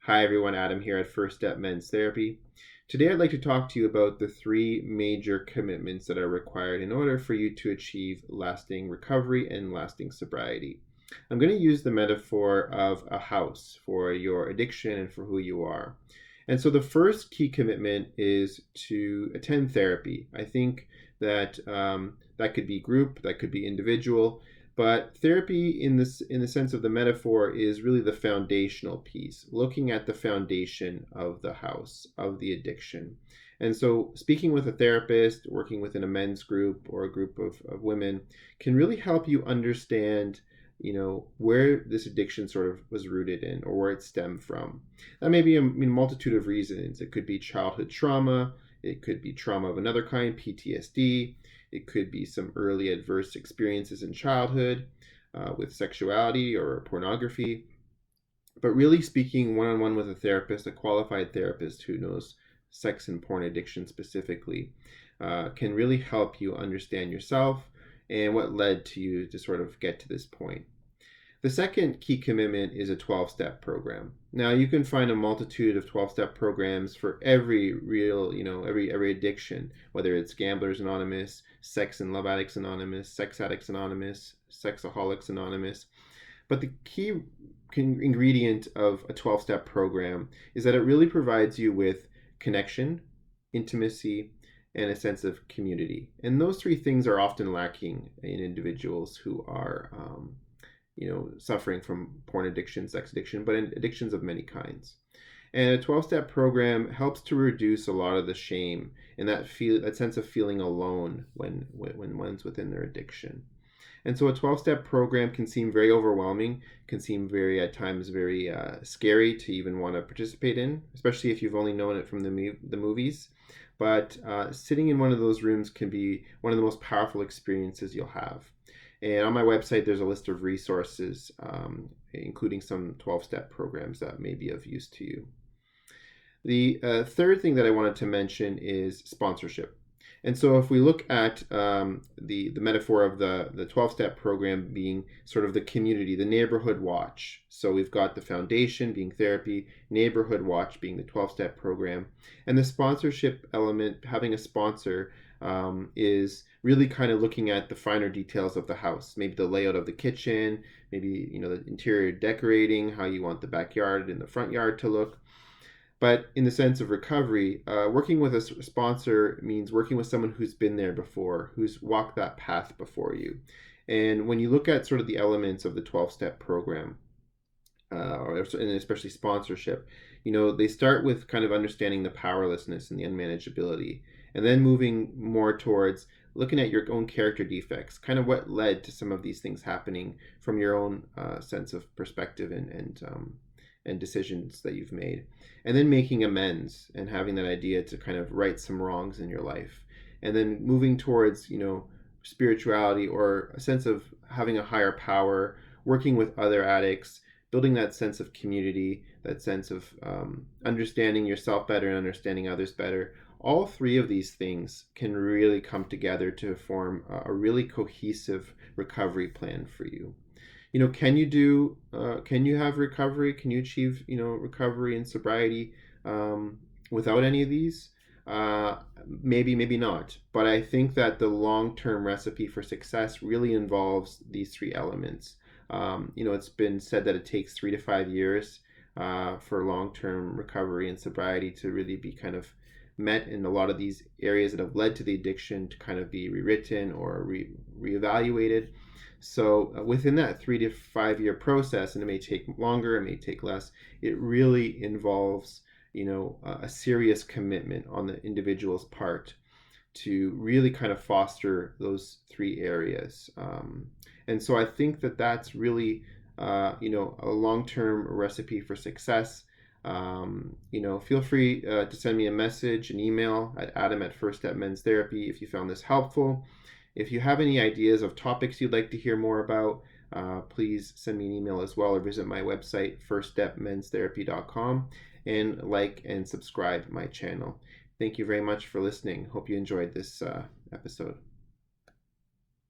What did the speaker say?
Hi everyone, Adam here at First Step Men's Therapy. Today I'd like to talk to you about the three major commitments that are required in order for you to achieve lasting recovery and lasting sobriety. I'm going to use the metaphor of a house for your addiction and for who you are. And so the first key commitment is to attend therapy. I think that that could be group, that could be individual, but therapy in the sense of the metaphor is really the foundational piece, looking at the foundation of the house, of the addiction. And so speaking with a therapist, working within a men's group or a group of women can really help you understand where this addiction sort of was rooted in or where it stemmed from. That may be a multitude of reasons. It could be childhood trauma. It could be trauma of another kind, PTSD. It could be some early adverse experiences in childhood with sexuality or pornography. But really speaking one-on-one with a therapist, a qualified therapist who knows sex and porn addiction specifically, can really help you understand yourself and what led to you to sort of get to this point. The second key commitment is a 12-step program. Now you can find a multitude of 12-step programs for every real, every addiction, whether it's Gamblers Anonymous, Sex and Love Addicts Anonymous, Sex Addicts Anonymous, Sexaholics Anonymous. But the key ingredient of a 12-step program is that it really provides you with connection, intimacy, and a sense of community. And those three things are often lacking in individuals who are suffering from porn addiction, sex addiction, but in addictions of many kinds. And a 12-step program helps to reduce a lot of the shame and that sense of feeling alone when one's within their addiction. And so a 12-step program can seem very overwhelming, can seem at times very scary to even want to participate in, especially if you've only known it from the movies. But sitting in one of those rooms can be one of the most powerful experiences you'll have. And on my website, there's a list of resources, including some 12-step programs that may be of use to you. The third thing that I wanted to mention is sponsorship. And so if we look at the metaphor of the 12-step program being sort of the community, the neighborhood watch. So we've got the foundation being therapy, neighborhood watch being the 12-step program. And the sponsorship element, having a sponsor, is really kind of looking at the finer details of the house, maybe the layout of the kitchen, maybe the interior decorating, how you want the backyard and the front yard to look. But in the sense of recovery, working with a sponsor means working with someone who's been there before, who's walked that path before you. And when you look at sort of the elements of the 12-step program, and especially sponsorship, they start with kind of understanding the powerlessness and the unmanageability, and then moving more towards looking at your own character defects, kind of what led to some of these things happening from your own sense of perspective and decisions that you've made, and then making amends and having that idea to kind of right some wrongs in your life, and then moving towards spirituality or a sense of having a higher power, working with other addicts, building that sense of community, that sense of understanding yourself better and understanding others better. All three of these things can really come together to form a really cohesive recovery plan for you. Can you have recovery? Can you achieve, recovery and sobriety without any of these? Maybe, maybe not. But I think that the long-term recipe for success really involves these three elements. It's been said that it takes 3 to 5 years for long-term recovery and sobriety to really be kind of met, in a lot of these areas that have led to the addiction to kind of be rewritten or reevaluated. So within that 3 to 5 year process, and it may take longer, it may take less, it really involves a serious commitment on the individual's part to really kind of foster those three areas. And so I think that that's really a long-term recipe for success. Feel free to send me a message, an email at adam@firststepmenstherapy if you found this helpful. If you have any ideas of topics you'd like to hear more about, please send me an email as well, or visit my website, firststepmenstherapy.com, and like and subscribe my channel. Thank you very much for listening. Hope you enjoyed this episode.